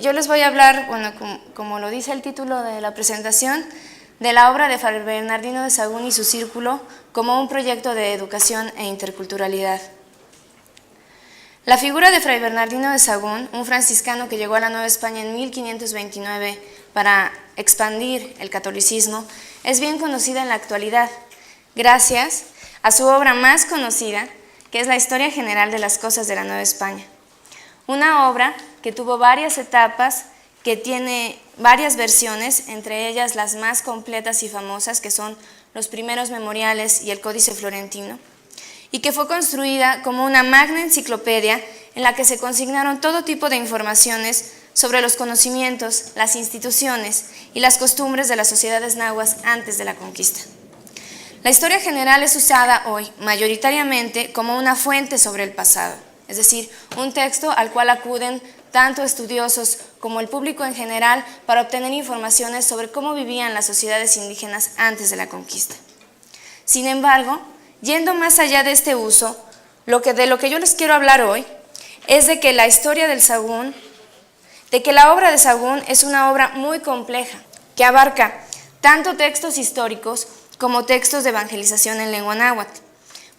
Yo les voy a hablar, bueno, como lo dice el título de la presentación, de la obra de Fray Bernardino de Sahagún y su círculo como un proyecto de educación e interculturalidad. La figura de Fray Bernardino de Sahagún, un franciscano que llegó a la Nueva España en 1529 para expandir el catolicismo, es bien conocida en la actualidad, gracias a su obra más conocida, que es la Historia General de las Cosas de la Nueva España. Una obra que tuvo varias etapas, que tiene varias versiones, entre ellas las más completas y famosas, que son los primeros memoriales y el Códice Florentino, y que fue construida como una magna enciclopedia en la que se consignaron todo tipo de informaciones sobre los conocimientos, las instituciones y las costumbres de las sociedades nahuas antes de la conquista. La Historia General es usada hoy mayoritariamente como una fuente sobre el pasado, es decir, un texto al cual acuden tanto estudiosos como el público en general para obtener informaciones sobre cómo vivían las sociedades indígenas antes de la conquista. Sin embargo, yendo más allá de este uso, de lo que yo les quiero hablar hoy es de que la historia del Sahagún, de que la obra de Sahagún es una obra muy compleja, que abarca tanto textos históricos como textos de evangelización en lengua náhuatl.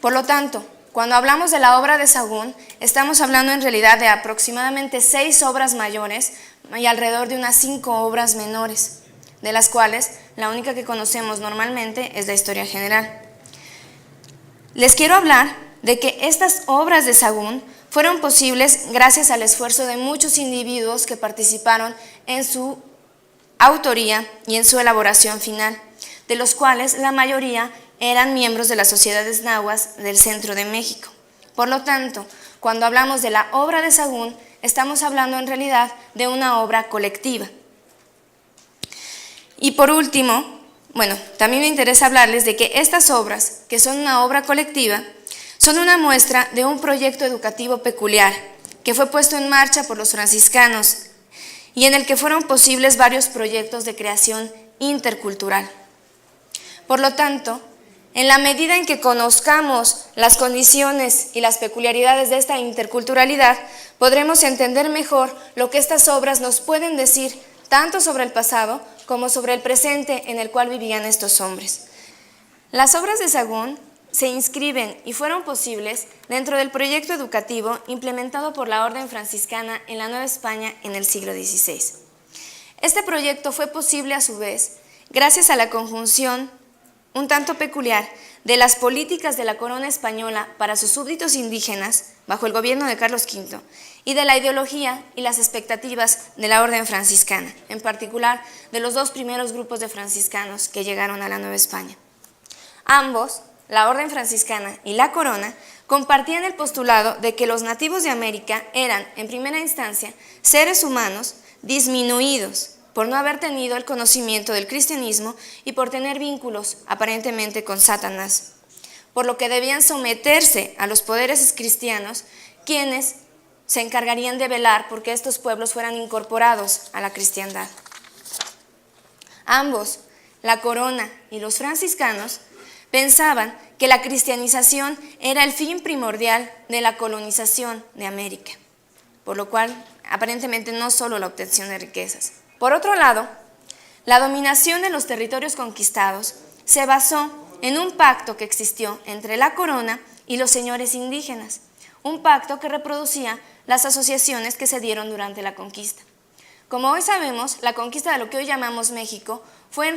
Por lo tanto, cuando hablamos de la obra de Sahagún, estamos hablando en realidad de aproximadamente 6 obras mayores y alrededor de unas 5 obras menores, de las cuales la única que conocemos normalmente es la Historia General. Les quiero hablar de que estas obras de Sahagún fueron posibles gracias al esfuerzo de muchos individuos que participaron en su autoría y en su elaboración final, de los cuales la mayoría eran miembros de las sociedades nahuas del centro de México. Por lo tanto, cuando hablamos de la obra de Sahagún, estamos hablando en realidad de una obra colectiva. Y por último, también me interesa hablarles de que estas obras, que son una obra colectiva, son una muestra de un proyecto educativo peculiar que fue puesto en marcha por los franciscanos y en el que fueron posibles varios proyectos de creación intercultural. Por lo tanto, en la medida en que conozcamos las condiciones y las peculiaridades de esta interculturalidad, podremos entender mejor lo que estas obras nos pueden decir tanto sobre el pasado como sobre el presente en el cual vivían estos hombres. Las obras de Sahagún se inscriben y fueron posibles dentro del proyecto educativo implementado por la Orden Franciscana en la Nueva España en el siglo XVI. Este proyecto fue posible a su vez gracias a la conjunción un tanto peculiar de las políticas de la corona española para sus súbditos indígenas bajo el gobierno de Carlos V y de la ideología y las expectativas de la Orden Franciscana, en particular de los 2 primeros grupos de franciscanos que llegaron a la Nueva España. Ambos, la Orden Franciscana y la corona, compartían el postulado de que los nativos de América eran, en primera instancia, seres humanos disminuidos por no haber tenido el conocimiento del cristianismo y por tener vínculos aparentemente con Satanás, por lo que debían someterse a los poderes cristianos, quienes se encargarían de velar porque estos pueblos fueran incorporados a la cristiandad. Ambos, la corona y los franciscanos, pensaban que la cristianización era el fin primordial de la colonización de América, por lo cual aparentemente no solo la obtención de riquezas. Por otro lado, la dominación de los territorios conquistados se basó en un pacto que existió entre la corona y los señores indígenas, un pacto que reproducía las asociaciones que se dieron durante la conquista. Como hoy sabemos, la conquista de lo que hoy llamamos México fue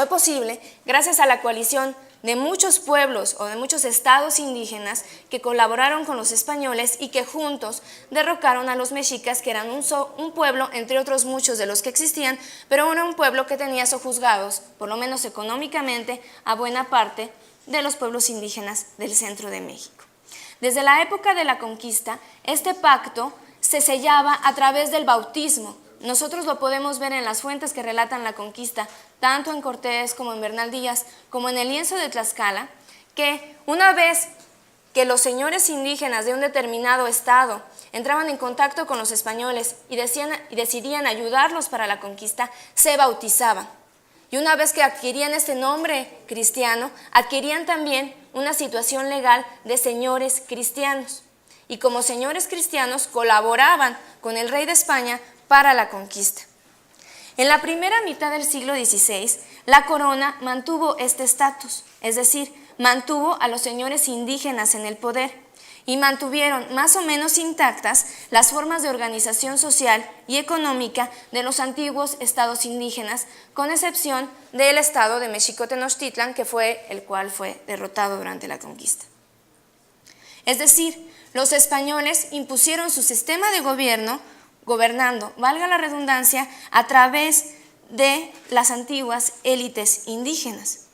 posible gracias a la coalición de muchos pueblos o de muchos estados indígenas que colaboraron con los españoles y que juntos derrocaron a los mexicas, que eran un pueblo, entre otros muchos de los que existían, pero era un pueblo que tenía sojuzgados, por lo menos económicamente, a buena parte de los pueblos indígenas del centro de México. Desde la época de la conquista, este pacto se sellaba a través del bautismo. Nosotros lo podemos ver en las fuentes que relatan la conquista, tanto en Cortés como en Bernal Díaz, como en el lienzo de Tlaxcala, que una vez que los señores indígenas de un determinado estado entraban en contacto con los españoles y decidían ayudarlos para la conquista, se bautizaban. Y una vez que adquirían este nombre cristiano, adquirían también una situación legal de señores cristianos. Y como señores cristianos colaboraban con el rey de España para la conquista. En la primera mitad del siglo XVI, la corona mantuvo este estatus, es decir, mantuvo a los señores indígenas en el poder y mantuvieron más o menos intactas las formas de organización social y económica de los antiguos estados indígenas, con excepción del estado de Mexico-Tenochtitlan, que fue el cual fue derrotado durante la conquista. Es decir, los españoles impusieron su sistema de gobernando, valga la redundancia, a través de las antiguas élites indígenas.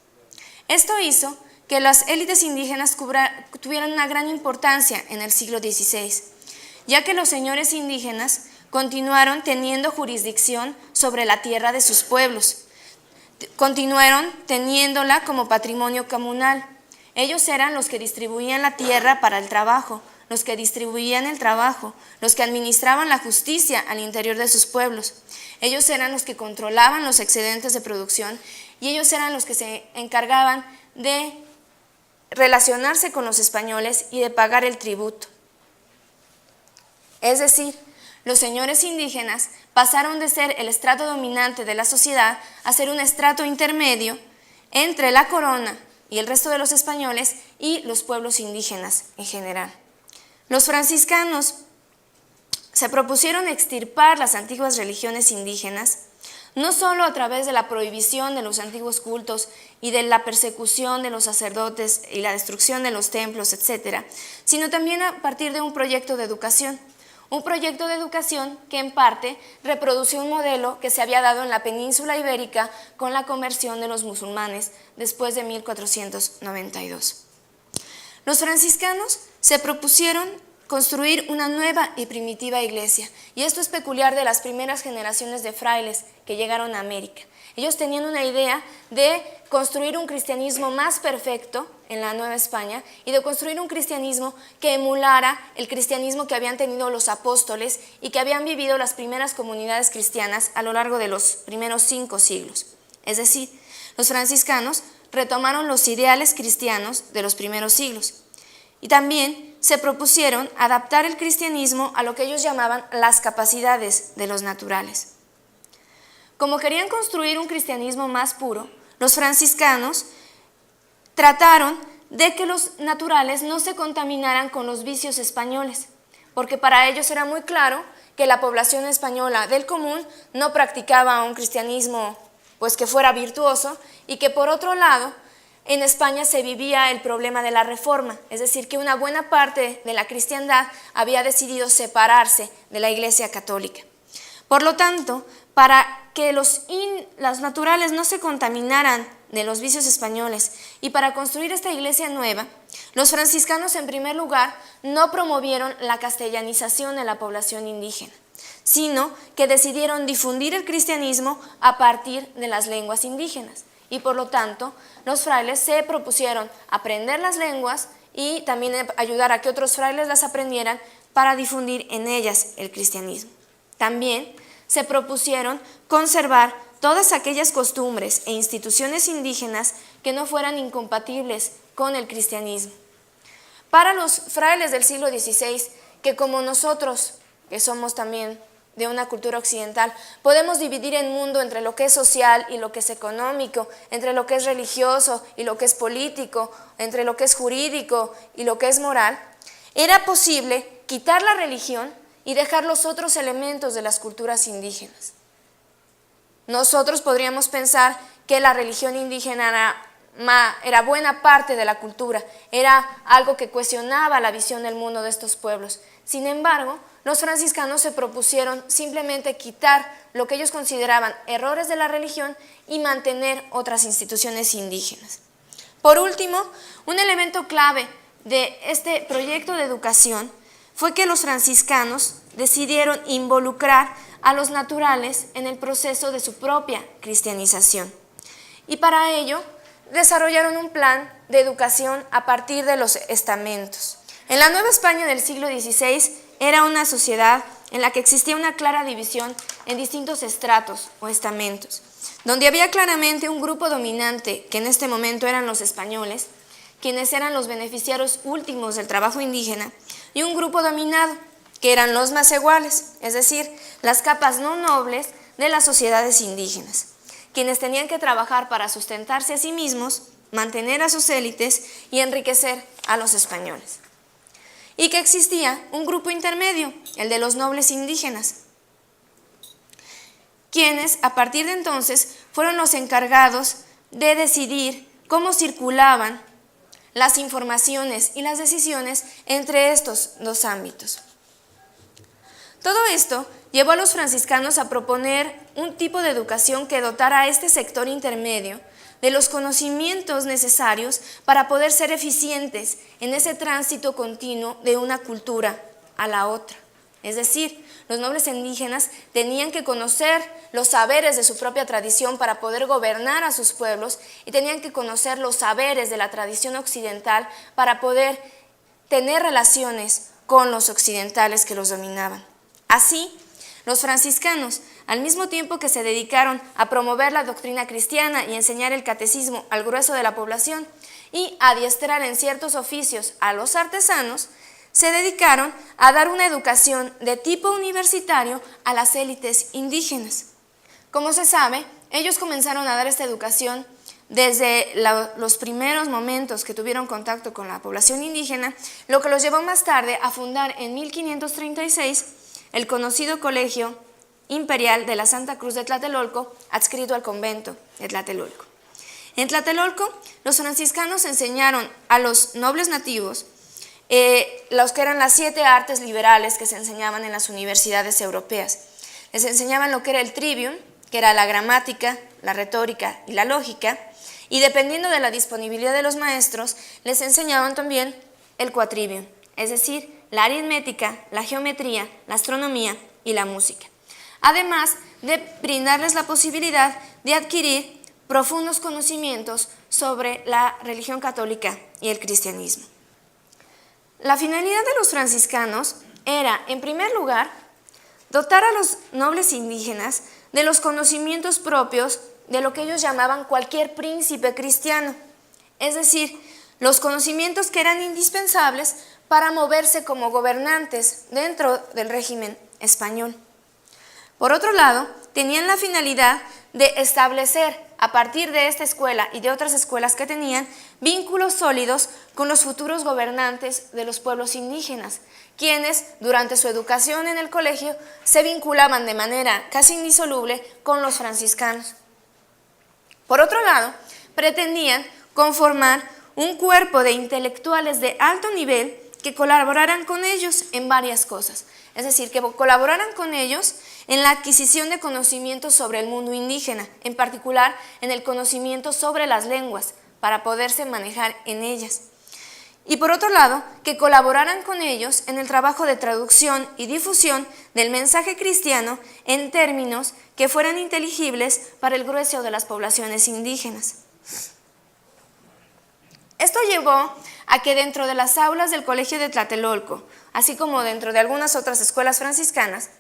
Esto hizo que las élites indígenas tuvieran una gran importancia en el siglo XVI, ya que los señores indígenas continuaron teniendo jurisdicción sobre la tierra de sus pueblos, continuaron teniéndola como patrimonio comunal. Ellos eran los que distribuían la tierra para el trabajo, los que distribuían el trabajo, los que administraban la justicia al interior de sus pueblos. Ellos eran los que controlaban los excedentes de producción y ellos eran los que se encargaban de relacionarse con los españoles y de pagar el tributo. Es decir, los señores indígenas pasaron de ser el estrato dominante de la sociedad a ser un estrato intermedio entre la corona y el resto de los españoles y los pueblos indígenas en general. Los franciscanos se propusieron extirpar las antiguas religiones indígenas, no solo a través de la prohibición de los antiguos cultos y de la persecución de los sacerdotes y la destrucción de los templos, etc., sino también a partir de un proyecto de educación. Un proyecto de educación que en parte reprodució un modelo que se había dado en la península ibérica con la conversión de los musulmanes después de 1492. Los franciscanos se propusieron construir una nueva y primitiva iglesia, y esto es peculiar de las primeras generaciones de frailes que llegaron a América. Ellos tenían una idea de construir un cristianismo más perfecto en la Nueva España y de construir un cristianismo que emulara el cristianismo que habían tenido los apóstoles y que habían vivido las primeras comunidades cristianas a lo largo de los primeros 5 siglos. Es decir, los franciscanos retomaron los ideales cristianos de los primeros siglos y también se propusieron adaptar el cristianismo a lo que ellos llamaban las capacidades de los naturales. Como querían construir un cristianismo más puro, los franciscanos trataron de que los naturales no se contaminaran con los vicios españoles, porque para ellos era muy claro que la población española del común no practicaba un cristianismo pues que fuera virtuoso y que por otro lado en España se vivía el problema de la Reforma, es decir, que una buena parte de la cristiandad había decidido separarse de la Iglesia Católica. Por lo tanto, para que los naturales no se contaminaran de los vicios españoles y para construir esta iglesia nueva, los franciscanos en primer lugar no promovieron la castellanización de la población indígena, sino que decidieron difundir el cristianismo a partir de las lenguas indígenas. Y por lo tanto, los frailes se propusieron aprender las lenguas y también ayudar a que otros frailes las aprendieran para difundir en ellas el cristianismo. También se propusieron conservar todas aquellas costumbres e instituciones indígenas que no fueran incompatibles con el cristianismo. Para los frailes del siglo XVI, que como nosotros, que somos también de una cultura occidental, podemos dividir el mundo entre lo que es social y lo que es económico, entre lo que es religioso y lo que es político, entre lo que es jurídico y lo que es moral, era posible quitar la religión y dejar los otros elementos de las culturas indígenas. Nosotros podríamos pensar que la religión indígena era buena parte de la cultura, era algo que cuestionaba la visión del mundo de estos pueblos. Sin embargo, los franciscanos se propusieron simplemente quitar lo que ellos consideraban errores de la religión y mantener otras instituciones indígenas. Por último, un elemento clave de este proyecto de educación fue que los franciscanos decidieron involucrar a los naturales en el proceso de su propia cristianización. Y para ello, desarrollaron un plan de educación a partir de los estamentos. En la Nueva España del siglo XVI era una sociedad en la que existía una clara división en distintos estratos o estamentos, donde había claramente un grupo dominante, que en este momento eran los españoles, quienes eran los beneficiarios últimos del trabajo indígena, y un grupo dominado, que eran los macehuales, es decir, las capas no nobles de las sociedades indígenas, quienes tenían que trabajar para sustentarse a sí mismos, mantener a sus élites y enriquecer a los españoles. Y que existía un grupo intermedio, el de los nobles indígenas, quienes a partir de entonces fueron los encargados de decidir cómo circulaban las informaciones y las decisiones entre estos dos ámbitos. Todo esto llevó a los franciscanos a proponer un tipo de educación que dotara a este sector intermedio de los conocimientos necesarios para poder ser eficientes en ese tránsito continuo de una cultura a la otra. Es decir, los nobles indígenas tenían que conocer los saberes de su propia tradición para poder gobernar a sus pueblos y tenían que conocer los saberes de la tradición occidental para poder tener relaciones con los occidentales que los dominaban. Así, los franciscanos, al mismo tiempo que se dedicaron a promover la doctrina cristiana y enseñar el catecismo al grueso de la población y a adiestrar en ciertos oficios a los artesanos, se dedicaron a dar una educación de tipo universitario a las élites indígenas. Como se sabe, ellos comenzaron a dar esta educación desde los primeros momentos que tuvieron contacto con la población indígena, lo que los llevó más tarde a fundar en 1536 el conocido Colegio Imperial de la Santa Cruz de Tlatelolco, adscrito al convento de Tlatelolco. En Tlatelolco, los franciscanos enseñaron a los nobles nativos los que eran las 7 artes liberales que se enseñaban en las universidades europeas. Les enseñaban lo que era el trivium, que era la gramática, la retórica y la lógica, y dependiendo de la disponibilidad de los maestros, les enseñaban también el quatrivium, es decir, la aritmética, la geometría, la astronomía y la música. Además de brindarles la posibilidad de adquirir profundos conocimientos sobre la religión católica y el cristianismo. La finalidad de los franciscanos era, en primer lugar, dotar a los nobles indígenas de los conocimientos propios de lo que ellos llamaban cualquier príncipe cristiano, es decir, los conocimientos que eran indispensables para moverse como gobernantes dentro del régimen español. Por otro lado, tenían la finalidad de establecer, a partir de esta escuela y de otras escuelas que tenían, vínculos sólidos con los futuros gobernantes de los pueblos indígenas, quienes, durante su educación en el colegio, se vinculaban de manera casi indisoluble con los franciscanos. Por otro lado, pretendían conformar un cuerpo de intelectuales de alto nivel que colaboraran con ellos en varias cosas, es decir, que colaboraran con ellos en la adquisición de conocimientos sobre el mundo indígena, en particular en el conocimiento sobre las lenguas, para poderse manejar en ellas. Y por otro lado, que colaboraran con ellos en el trabajo de traducción y difusión del mensaje cristiano en términos que fueran inteligibles para el grueso de las poblaciones indígenas. Esto llevó a que dentro de las aulas del Colegio de Tlatelolco, así como dentro de algunas otras escuelas franciscanas,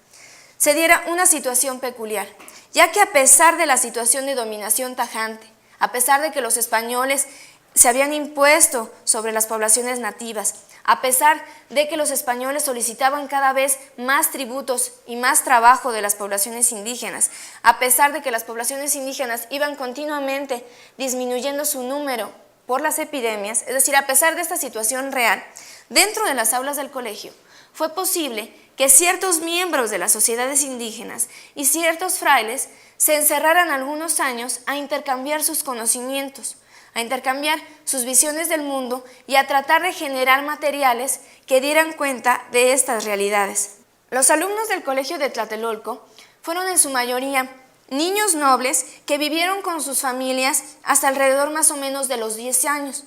se diera una situación peculiar, ya que a pesar de la situación de dominación tajante, a pesar de que los españoles se habían impuesto sobre las poblaciones nativas, a pesar de que los españoles solicitaban cada vez más tributos y más trabajo de las poblaciones indígenas, a pesar de que las poblaciones indígenas iban continuamente disminuyendo su número por las epidemias, es decir, a pesar de esta situación real, dentro de las aulas del colegio fue posible que ciertos miembros de las sociedades indígenas y ciertos frailes se encerraran algunos años a intercambiar sus conocimientos, a intercambiar sus visiones del mundo y a tratar de generar materiales que dieran cuenta de estas realidades. Los alumnos del colegio de Tlatelolco fueron en su mayoría niños nobles que vivieron con sus familias hasta alrededor más o menos de los 10 años,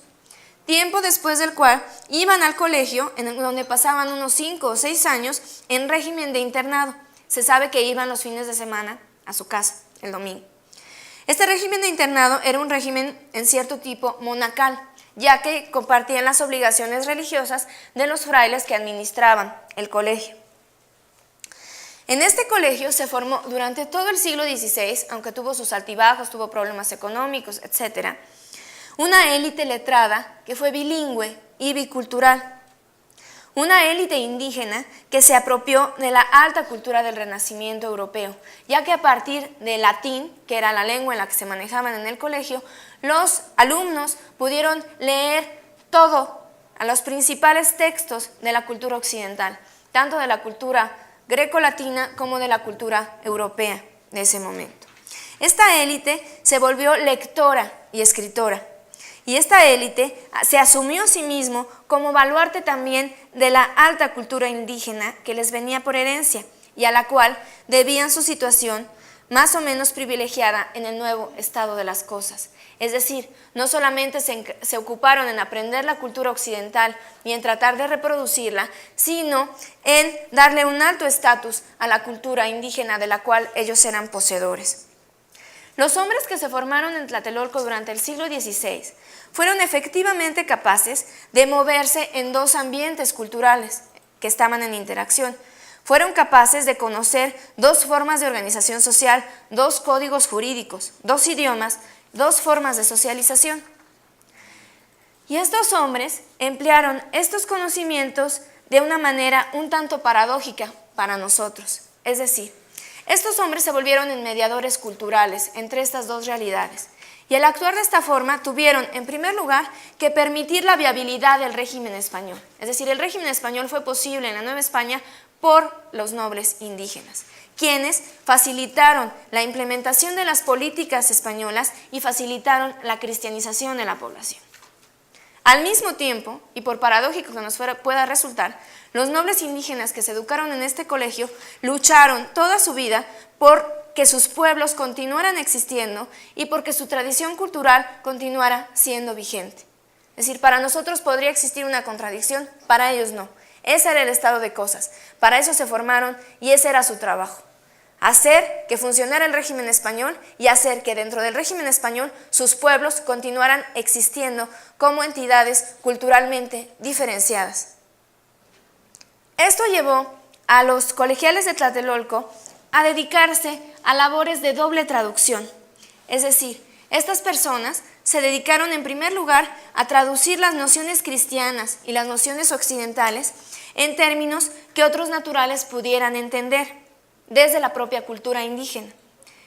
tiempo después del cual iban al colegio, en donde pasaban unos 5 o 6 años en régimen de internado. Se sabe que iban los fines de semana a su casa, el domingo. Este régimen de internado era un régimen en cierto tipo monacal, ya que compartían las obligaciones religiosas de los frailes que administraban el colegio. En este colegio se formó durante todo el siglo XVI, aunque tuvo sus altibajos, tuvo problemas económicos, etc., una élite letrada que fue bilingüe y bicultural. Una élite indígena que se apropió de la alta cultura del Renacimiento europeo, ya que a partir del latín, que era la lengua en la que se manejaban en el colegio, los alumnos pudieron leer todo, a los principales textos de la cultura occidental, tanto de la cultura greco-latina como de la cultura europea de ese momento. Esta élite se volvió lectora y escritora. Y esta élite se asumió a sí mismo como baluarte también de la alta cultura indígena que les venía por herencia y a la cual debían su situación más o menos privilegiada en el nuevo estado de las cosas. Es decir, no solamente se ocuparon en aprender la cultura occidental y en tratar de reproducirla, sino en darle un alto estatus a la cultura indígena de la cual ellos eran poseedores. Los hombres que se formaron en Tlatelolco durante el siglo XVI fueron efectivamente capaces de moverse en dos ambientes culturales que estaban en interacción. Fueron capaces de conocer dos formas de organización social, dos códigos jurídicos, dos idiomas, dos formas de socialización. Y estos hombres emplearon estos conocimientos de una manera un tanto paradójica para nosotros. Es decir, estos hombres se volvieron en mediadores culturales entre estas dos realidades. Y al actuar de esta forma tuvieron, en primer lugar, que permitir la viabilidad del régimen español. Es decir, el régimen español fue posible en la Nueva España por los nobles indígenas, quienes facilitaron la implementación de las políticas españolas y facilitaron la cristianización de la población. Al mismo tiempo, y por paradójico que nos pueda resultar, los nobles indígenas que se educaron en este colegio lucharon toda su vida por que sus pueblos continuaran existiendo y porque su tradición cultural continuara siendo vigente. Es decir, para nosotros podría existir una contradicción, para ellos no. Ese era el estado de cosas, para eso se formaron y ese era su trabajo. Hacer que funcionara el régimen español y hacer que dentro del régimen español sus pueblos continuaran existiendo como entidades culturalmente diferenciadas. Esto llevó a los colegiales de Tlatelolco a dedicarse a labores de doble traducción. Es decir, estas personas se dedicaron en primer lugar a traducir las nociones cristianas y las nociones occidentales en términos que otros naturales pudieran entender desde la propia cultura indígena.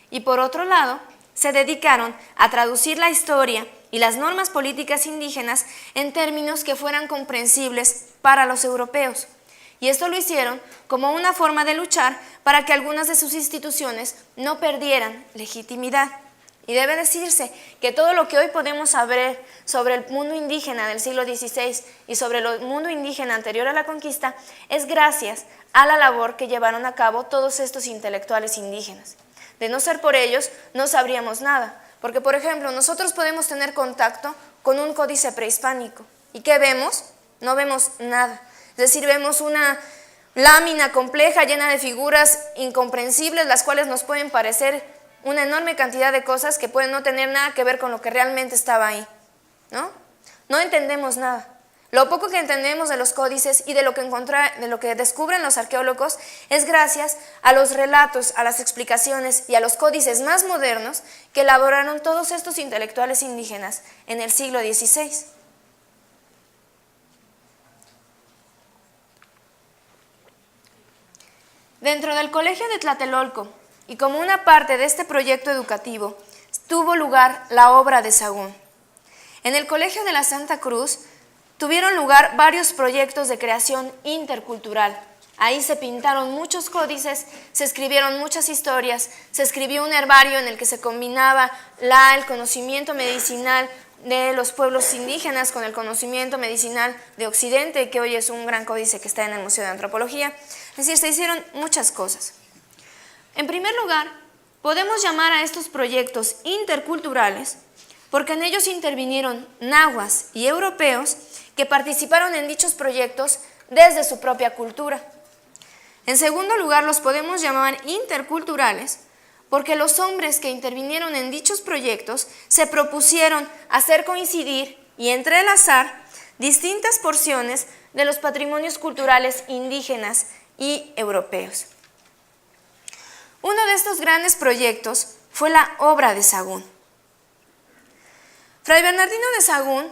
Y por otro lado, se dedicaron a traducir la historia y las normas políticas indígenas en términos que fueran comprensibles para los europeos. Y esto lo hicieron como una forma de luchar para que algunas de sus instituciones no perdieran legitimidad. Y debe decirse que todo lo que hoy podemos saber sobre el mundo indígena del siglo XVI y sobre el mundo indígena anterior a la conquista es gracias a la labor que llevaron a cabo todos estos intelectuales indígenas. De no ser por ellos, no sabríamos nada. Porque, por ejemplo, nosotros podemos tener contacto con un códice prehispánico. ¿Y qué vemos? No vemos nada. Es decir, vemos una lámina compleja llena de figuras incomprensibles, las cuales nos pueden parecer una enorme cantidad de cosas que pueden no tener nada que ver con lo que realmente estaba ahí, ¿no? No entendemos nada. Lo poco que entendemos de los códices y de lo que descubren los arqueólogos es gracias a los relatos, a las explicaciones y a los códices más modernos que elaboraron todos estos intelectuales indígenas en el siglo XVI. Dentro del Colegio de Tlatelolco, y como una parte de este proyecto educativo, tuvo lugar la obra de Sahagún. En el Colegio de la Santa Cruz tuvieron lugar varios proyectos de creación intercultural. Ahí se pintaron muchos códices, se escribieron muchas historias, se escribió un herbario en el que se combinaba el conocimiento medicinal de los pueblos indígenas con el conocimiento medicinal de Occidente, que hoy es un gran códice que está en el Museo de Antropología. Es decir, se hicieron muchas cosas. En primer lugar, podemos llamar a estos proyectos interculturales porque en ellos intervinieron nahuas y europeos que participaron en dichos proyectos desde su propia cultura. En segundo lugar, los podemos llamar interculturales porque los hombres que intervinieron en dichos proyectos se propusieron hacer coincidir y entrelazar distintas porciones de los patrimonios culturales indígenas y europeos. Uno de estos grandes proyectos fue la obra de Sahagún. Fray Bernardino de Sahagún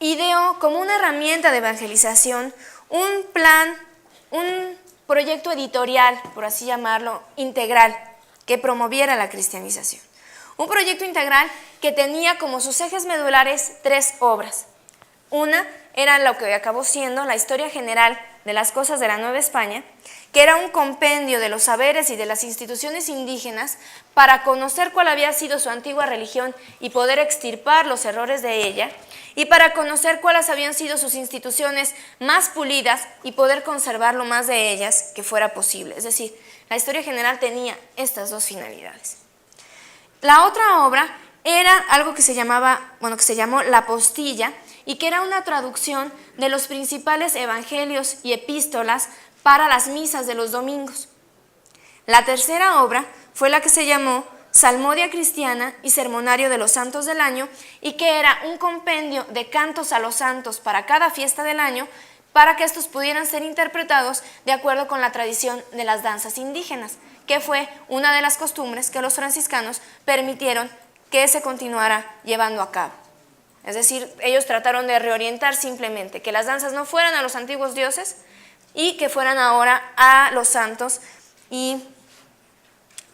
ideó como una herramienta de evangelización un proyecto editorial, por así llamarlo, integral, que promoviera la cristianización. Un proyecto integral que tenía como sus ejes medulares 3 obras. Una era lo que acabó siendo la historia general de las cosas de la Nueva España, que era un compendio de los saberes y de las instituciones indígenas para conocer cuál había sido su antigua religión y poder extirpar los errores de ella, y para conocer cuáles habían sido sus instituciones más pulidas y poder conservar lo más de ellas que fuera posible. Es decir, la historia general tenía estas 2 finalidades. La otra obra era algo que se llamó La Postilla, y que era una traducción de los principales evangelios y epístolas para las misas de los domingos. La tercera obra fue la que se llamó Salmodia Cristiana y Sermonario de los Santos del Año, y que era un compendio de cantos a los santos para cada fiesta del año, para que estos pudieran ser interpretados de acuerdo con la tradición de las danzas indígenas, que fue una de las costumbres que los franciscanos permitieron que se continuara llevando a cabo. Es decir, ellos trataron de reorientar simplemente que las danzas no fueran a los antiguos dioses y que fueran ahora a los santos y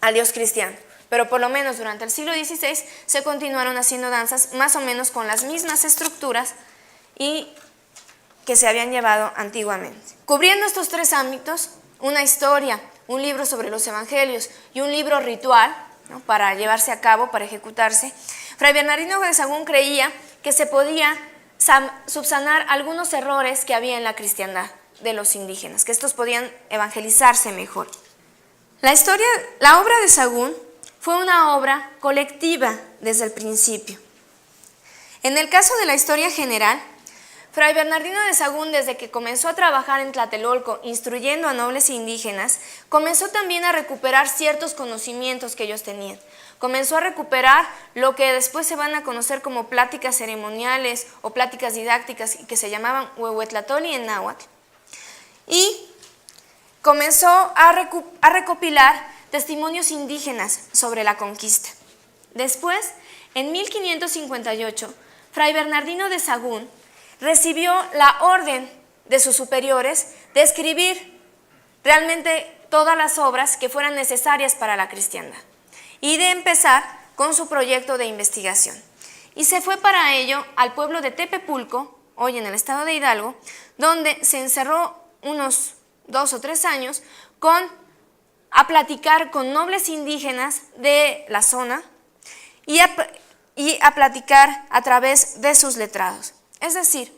al Dios cristiano. Pero por lo menos durante el siglo XVI se continuaron haciendo danzas más o menos con las mismas estructuras y que se habían llevado antiguamente. Cubriendo estos 3 ámbitos, una historia, un libro sobre los evangelios y un libro ritual, ¿no?, para llevarse a cabo, para ejecutarse, Fray Bernardino de Sahagún creía que se podía subsanar algunos errores que había en la cristiandad de los indígenas, que estos podían evangelizarse mejor. La obra de Sahagún fue una obra colectiva desde el principio. En el caso de la historia general, Fray Bernardino de Sahagún, desde que comenzó a trabajar en Tlatelolco instruyendo a nobles indígenas, comenzó también a recuperar ciertos conocimientos que ellos tenían. Comenzó a recuperar lo que después se van a conocer como pláticas ceremoniales o pláticas didácticas, que se llamaban huehuetlatoli en náhuatl. Y comenzó a recopilar testimonios indígenas sobre la conquista. Después, en 1558, Fray Bernardino de Sahagún recibió la orden de sus superiores de escribir realmente todas las obras que fueran necesarias para la cristiandad y de empezar con su proyecto de investigación. Y se fue para ello al pueblo de Tepepulco, hoy en el estado de Hidalgo, donde se encerró unos 2 o 3 años a platicar con nobles indígenas de la zona y a platicar a través de sus letrados. Es decir,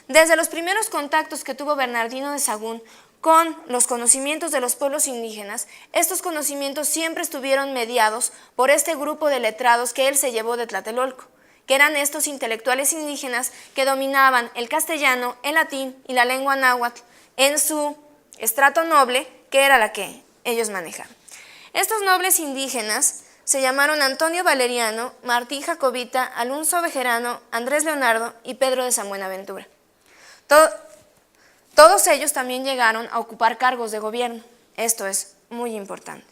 desde los primeros contactos que tuvo Bernardino de Sahagún con los conocimientos de los pueblos indígenas, estos conocimientos siempre estuvieron mediados por este grupo de letrados que él se llevó de Tlatelolco, que eran estos intelectuales indígenas que dominaban el castellano, el latín y la lengua náhuatl en su estrato noble, que era la que ellos manejaban. Estos nobles indígenas se llamaron Antonio Valeriano, Martín Jacobita, Alonso Bejerano, Andrés Leonardo y Pedro de San Buenaventura. Todos ellos también llegaron a ocupar cargos de gobierno. Esto es muy importante.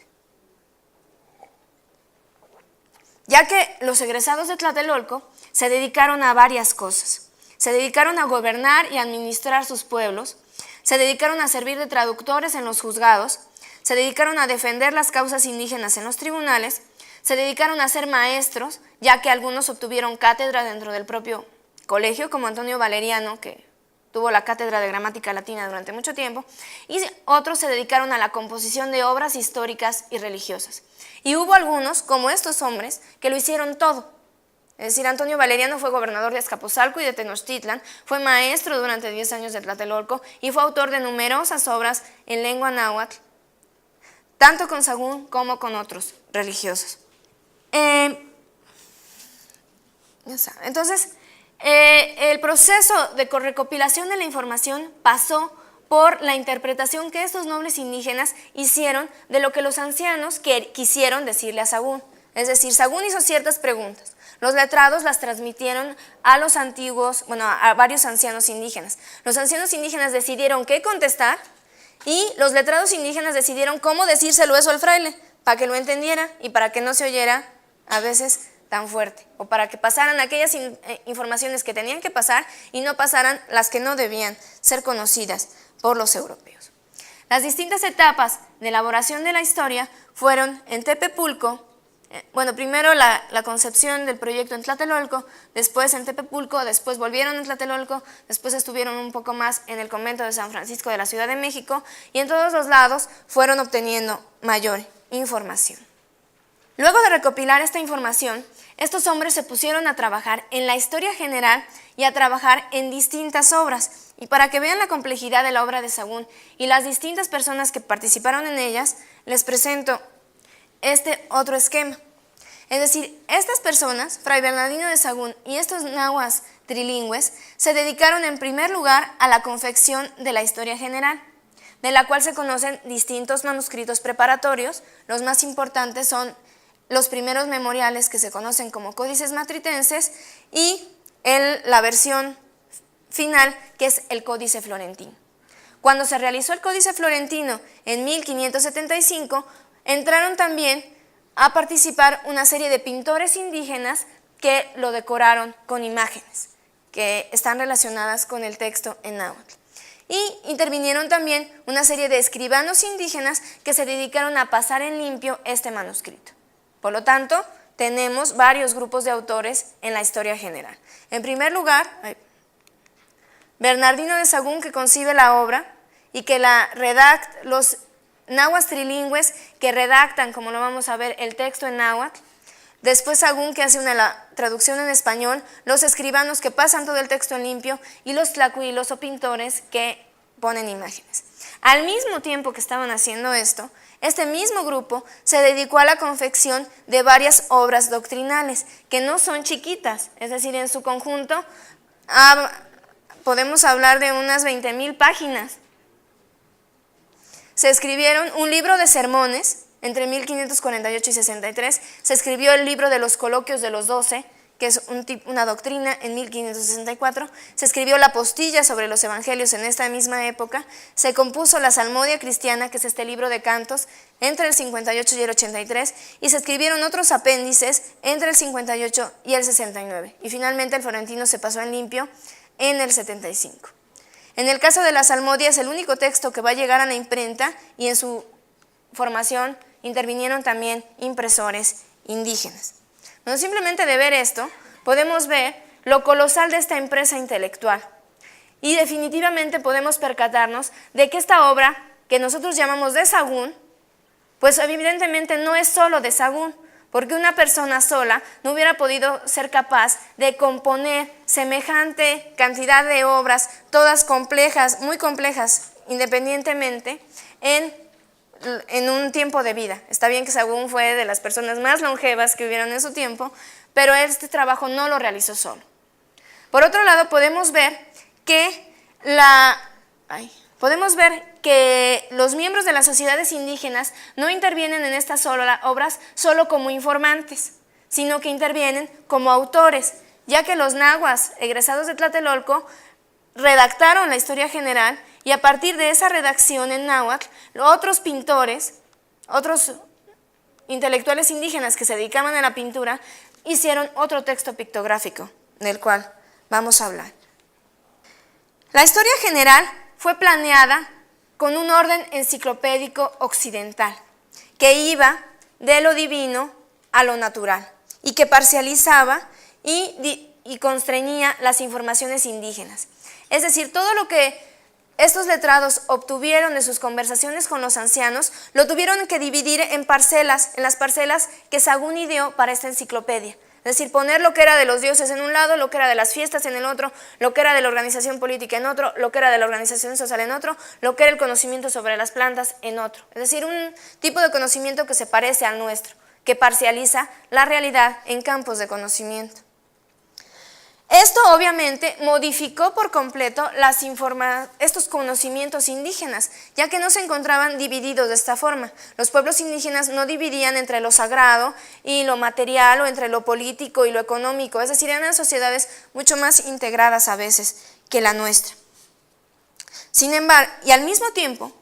Ya que los egresados de Tlatelolco se dedicaron a varias cosas. Se dedicaron a gobernar y administrar sus pueblos, se dedicaron a servir de traductores en los juzgados, se dedicaron a defender las causas indígenas en los tribunales, se dedicaron a ser maestros, ya que algunos obtuvieron cátedra dentro del propio colegio, como Antonio Valeriano, que tuvo la cátedra de gramática latina durante mucho tiempo, y otros se dedicaron a la composición de obras históricas y religiosas. Y hubo algunos, como estos hombres, que lo hicieron todo. Es decir, Antonio Valeriano fue gobernador de Azcapotzalco y de Tenochtitlan, fue maestro durante 10 años de Tlatelolco y fue autor de numerosas obras en lengua náhuatl, tanto con Sagún como con otros religiosos. Entonces, el proceso de recopilación de la información pasó por la interpretación que estos nobles indígenas hicieron de lo que los ancianos quisieron decirle a Sagún. Es decir, Sagún hizo ciertas preguntas. Los letrados las transmitieron a los antiguos, a varios ancianos indígenas. Los ancianos indígenas decidieron qué contestar y los letrados indígenas decidieron cómo decírselo eso al fraile, para que lo entendiera y para que no se oyera a veces tan fuerte, o para que pasaran aquellas informaciones que tenían que pasar y no pasaran las que no debían ser conocidas por los europeos. Las distintas etapas de elaboración de la historia fueron en Tepepulco, primero la concepción del proyecto en Tlatelolco, después en Tepepulco, después volvieron en Tlatelolco, después estuvieron un poco más en el convento de San Francisco de la Ciudad de México y en todos los lados fueron obteniendo mayor información. Luego de recopilar esta información, estos hombres se pusieron a trabajar en la historia general y a trabajar en distintas obras. Y para que vean la complejidad de la obra de Sagún y las distintas personas que participaron en ellas, les presento este otro esquema. Es decir, estas personas, Fray Bernardino de Sagún y estos nahuas trilingües, se dedicaron en primer lugar a la confección de la historia general, de la cual se conocen distintos manuscritos preparatorios. Los más importantes son los primeros memoriales que se conocen como códices matritenses y la versión final, que es el Códice Florentino. Cuando se realizó el Códice Florentino en 1575, entraron también a participar una serie de pintores indígenas que lo decoraron con imágenes que están relacionadas con el texto en náhuatl. Y intervinieron también una serie de escribanos indígenas que se dedicaron a pasar en limpio este manuscrito. Por lo tanto, tenemos varios grupos de autores en la historia general. En primer lugar, Bernardino de Sagún, que concibe la obra y que la redacta, los nahuas trilingües que redactan, como lo vamos a ver, el texto en náhuatl. Después Sagún, que hace la traducción en español, los escribanos que pasan todo el texto en limpio y los tlacuilos o pintores que ponen imágenes. Al mismo tiempo que estaban haciendo esto, este mismo grupo se dedicó a la confección de varias obras doctrinales, que no son chiquitas, es decir, en su conjunto podemos hablar de unas 20,000 páginas. Se escribieron un libro de sermones entre 1548 y 63, se escribió el libro de los coloquios de los 12, que es una doctrina, en 1564, se escribió la postilla sobre los evangelios en esta misma época, se compuso la Salmodia Cristiana, que es este libro de cantos, entre el 58 y el 83, y se escribieron otros apéndices entre el 58 y el 69, y finalmente el Florentino se pasó en limpio en el 75. En el caso de la Salmodia es el único texto que va a llegar a la imprenta y en su formación intervinieron también impresores indígenas. Bueno, simplemente de ver esto, podemos ver lo colosal de esta empresa intelectual y definitivamente podemos percatarnos de que esta obra, que nosotros llamamos de Sagún, pues evidentemente no es solo de Sagún, porque una persona sola no hubiera podido ser capaz de componer semejante cantidad de obras, todas complejas, muy complejas, independientemente, en un tiempo de vida. Está bien que Sagún fue de las personas más longevas que hubieron en su tiempo, pero este trabajo no lo realizó solo. Por otro lado, podemos ver que los miembros de las sociedades indígenas no intervienen en estas obras solo como informantes, sino que intervienen como autores, ya que los nahuas egresados de Tlatelolco redactaron la historia general y a partir de esa redacción en náhuatl, otros pintores, otros intelectuales indígenas que se dedicaban a la pintura, hicieron otro texto pictográfico, del cual vamos a hablar. La historia general fue planeada con un orden enciclopédico occidental, que iba de lo divino a lo natural, y que parcializaba y constreñía las informaciones indígenas. Es decir, todo lo que estos letrados obtuvieron de sus conversaciones con los ancianos, lo tuvieron que dividir en parcelas, en las parcelas que Sagún ideó para esta enciclopedia. Es decir, poner lo que era de los dioses en un lado, lo que era de las fiestas en el otro, lo que era de la organización política en otro, lo que era de la organización social en otro, lo que era el conocimiento sobre las plantas en otro. Es decir, un tipo de conocimiento que se parece al nuestro, que parcializa la realidad en campos de conocimiento. Esto obviamente modificó por completo estos conocimientos indígenas, ya que no se encontraban divididos de esta forma. Los pueblos indígenas no dividían entre lo sagrado y lo material o entre lo político y lo económico, es decir, eran sociedades mucho más integradas a veces que la nuestra. Sin embargo, y al mismo tiempo,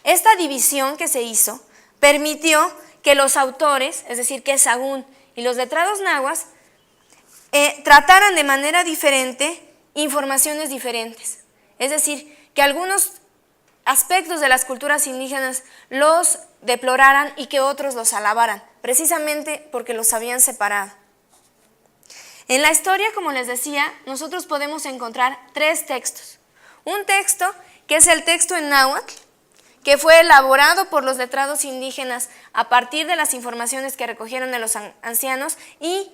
esta división que se hizo permitió que los autores, es decir, que Sagún y los letrados nahuas, trataran de manera diferente informaciones diferentes. Es decir, que algunos aspectos de las culturas indígenas los deploraran y que otros los alabaran, precisamente porque los habían separado. En la historia, como les decía, nosotros podemos encontrar tres textos. Un texto que es el texto en náhuatl, que fue elaborado por los letrados indígenas a partir de las informaciones que recogieron de los ancianos y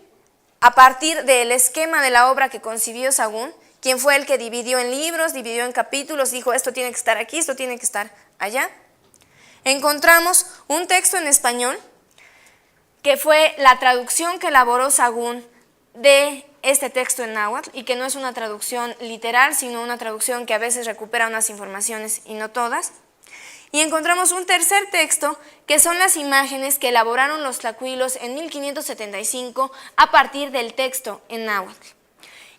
a partir del esquema de la obra que concibió Sagún, quien fue el que dividió en libros, dividió en capítulos, dijo esto tiene que estar aquí, esto tiene que estar allá. Encontramos un texto en español que fue la traducción que elaboró Sagún de este texto en náhuatl y que no es una traducción literal, sino una traducción que a veces recupera unas informaciones y no todas. Y encontramos un tercer texto que son las imágenes que elaboraron los tlacuilos en 1575 a partir del texto en náhuatl.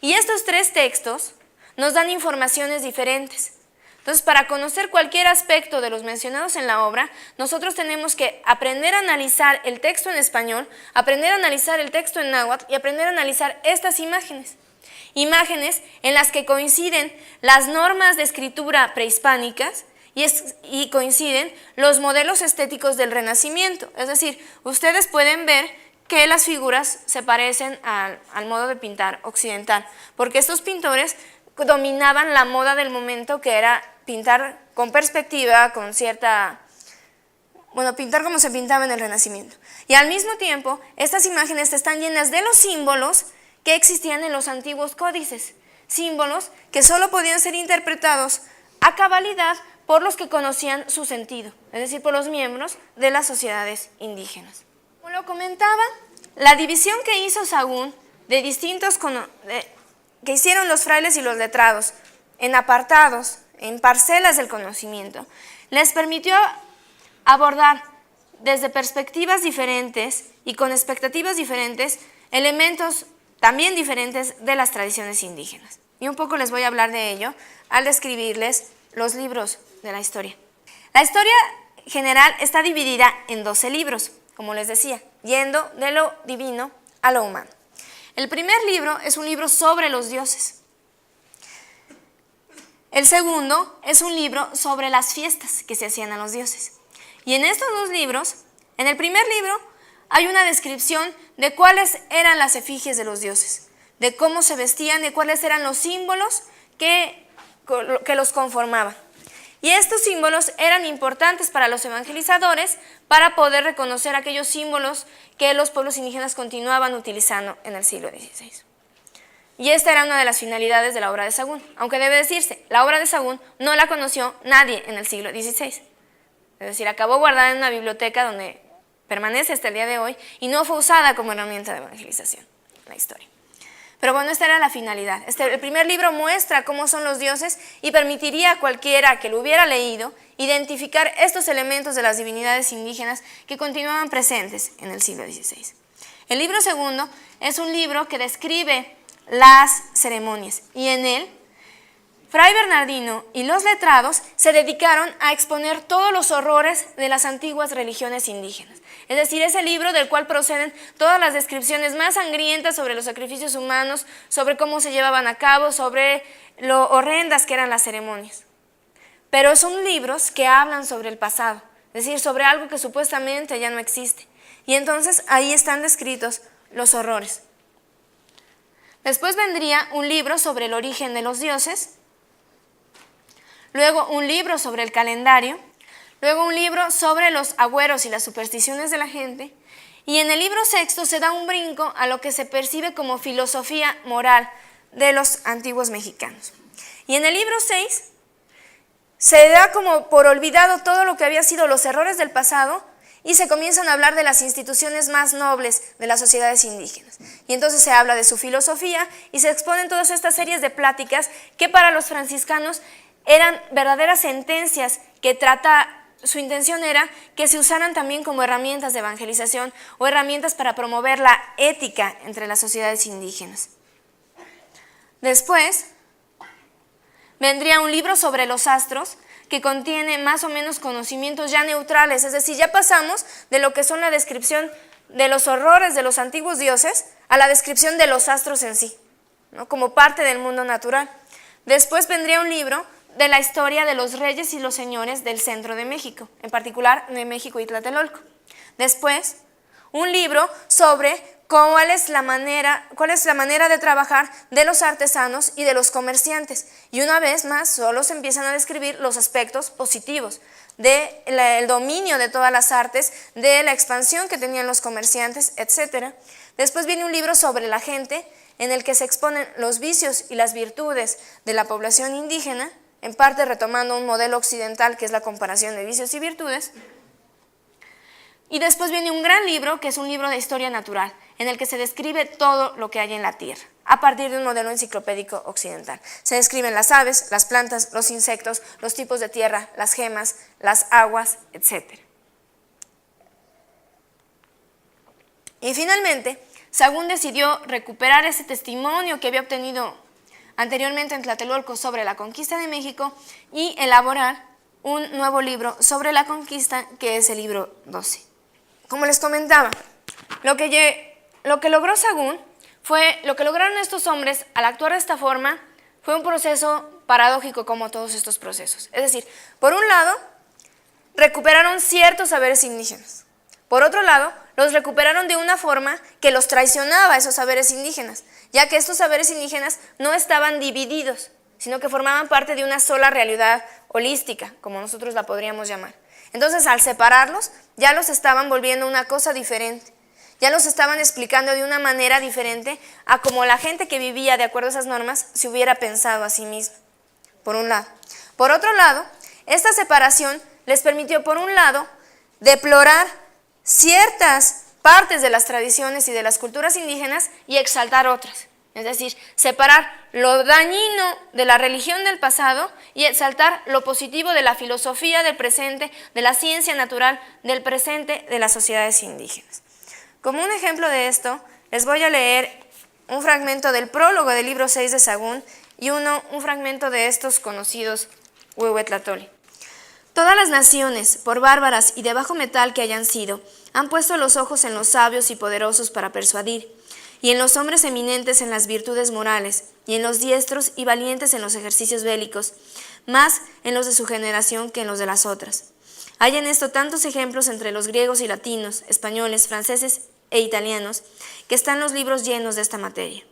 Y estos tres textos nos dan informaciones diferentes. Entonces, para conocer cualquier aspecto de los mencionados en la obra, nosotros tenemos que aprender a analizar el texto en español, aprender a analizar el texto en náhuatl y aprender a analizar estas imágenes. Imágenes en las que coinciden las normas de escritura prehispánicas y coinciden los modelos estéticos del Renacimiento. Es decir, ustedes pueden ver que las figuras se parecen al modo de pintar occidental, porque estos pintores dominaban la moda del momento, que era pintar con perspectiva, con cierta... bueno, pintar como se pintaba en el Renacimiento. Y al mismo tiempo, estas imágenes están llenas de los símbolos que existían en los antiguos códices, símbolos que solo podían ser interpretados a cabalidad por los que conocían su sentido, es decir, por los miembros de las sociedades indígenas. Como lo comentaba, la división que hizo Sagún de distintos que hicieron los frailes y los letrados en apartados, en parcelas del conocimiento, les permitió abordar desde perspectivas diferentes y con expectativas diferentes elementos también diferentes de las tradiciones indígenas. Y un poco les voy a hablar de ello al describirles los libros de la historia. La historia general está dividida en 12 libros, como les decía, yendo de lo divino a lo humano. El primer libro es un libro sobre los dioses. El segundo es un libro sobre las fiestas que se hacían a los dioses. Y en estos dos libros, en el primer libro, hay una descripción de cuáles eran las efigies de los dioses, de cómo se vestían, de cuáles eran los símbolos que los conformaban. Y estos símbolos eran importantes para los evangelizadores para poder reconocer aquellos símbolos que los pueblos indígenas continuaban utilizando en el siglo XVI. Y esta era una de las finalidades de la obra de Sagún, aunque debe decirse, la obra de Sagún no la conoció nadie en el siglo XVI. Es decir, acabó guardada en una biblioteca donde permanece hasta el día de hoy y no fue usada como herramienta de evangelización en la historia. Pero bueno, esta era la finalidad. El primer libro muestra cómo son los dioses y permitiría a cualquiera que lo hubiera leído identificar estos elementos de las divinidades indígenas que continuaban presentes en el siglo XVI. El libro segundo es un libro que describe las ceremonias y en él Fray Bernardino y los letrados se dedicaron a exponer todos los horrores de las antiguas religiones indígenas. Es decir, ese libro del cual proceden todas las descripciones más sangrientas sobre los sacrificios humanos, sobre cómo se llevaban a cabo, sobre lo horrendas que eran las ceremonias. Pero son libros que hablan sobre el pasado, es decir, sobre algo que supuestamente ya no existe. Y entonces ahí están descritos los horrores. Después vendría un libro sobre el origen de los dioses, luego un libro sobre el calendario, luego un libro sobre los agüeros y las supersticiones de la gente, y en el libro sexto se da un brinco a lo que se percibe como filosofía moral de los antiguos mexicanos. Y en el libro 6 se da como por olvidado todo lo que había sido los errores del pasado y se comienzan a hablar de las instituciones más nobles de las sociedades indígenas. Y entonces se habla de su filosofía y se exponen todas estas series de pláticas que para los franciscanos eran verdaderas sentencias que su intención era que se usaran también como herramientas de evangelización o herramientas para promover la ética entre las sociedades indígenas. Después vendría un libro sobre los astros que contiene más o menos conocimientos ya neutrales, es decir, ya pasamos de lo que son la descripción de los horrores de los antiguos dioses a la descripción de los astros en sí, ¿no? Como parte del mundo natural. Después vendría un libro de la historia de los reyes y los señores del centro de México, en particular de México y Tlatelolco. Después, un libro sobre cuál es la manera de trabajar de los artesanos y de los comerciantes. Y una vez más, solo se empiezan a describir los aspectos positivos del dominio de todas las artes, de la expansión que tenían los comerciantes, etc. Después viene un libro sobre la gente, en el que se exponen los vicios y las virtudes de la población indígena, en parte retomando un modelo occidental que es la comparación de vicios y virtudes. Y después viene un gran libro, que es un libro de historia natural, en el que se describe todo lo que hay en la Tierra, a partir de un modelo enciclopédico occidental. Se describen las aves, las plantas, los insectos, los tipos de tierra, las gemas, las aguas, etc. Y finalmente, Sahagún decidió recuperar ese testimonio que había obtenido anteriormente en Tlatelolco sobre la conquista de México y elaborar un nuevo libro sobre la conquista, que es el libro 12. Como les comentaba, lo que logró Sahagún lo que lograron estos hombres al actuar de esta forma fue un proceso paradójico como todos estos procesos. Es decir, por un lado, recuperaron ciertos saberes indígenas. Por otro lado, los recuperaron de una forma que los traicionaba a esos saberes indígenas, ya que estos saberes indígenas no estaban divididos, sino que formaban parte de una sola realidad holística, como nosotros la podríamos llamar. Entonces, al separarlos, ya los estaban volviendo una cosa diferente, ya los estaban explicando de una manera diferente a como la gente que vivía de acuerdo a esas normas se hubiera pensado a sí misma, por un lado. Por otro lado, esta separación les permitió, por un lado, deplorar ciertas partes de las tradiciones y de las culturas indígenas y exaltar otras. Es decir, separar lo dañino de la religión del pasado y exaltar lo positivo de la filosofía del presente, de la ciencia natural del presente de las sociedades indígenas. Como un ejemplo de esto, les voy a leer un fragmento del prólogo del libro 6 de Sahagún y un fragmento de estos conocidos Huehuetlatoli. Todas las naciones, por bárbaras y de bajo metal que hayan sido, han puesto los ojos en los sabios y poderosos para persuadir, y en los hombres eminentes en las virtudes morales, y en los diestros y valientes en los ejercicios bélicos, más en los de su generación que en los de las otras. Hay en esto tantos ejemplos entre los griegos y latinos, españoles, franceses e italianos, que están los libros llenos de esta materia.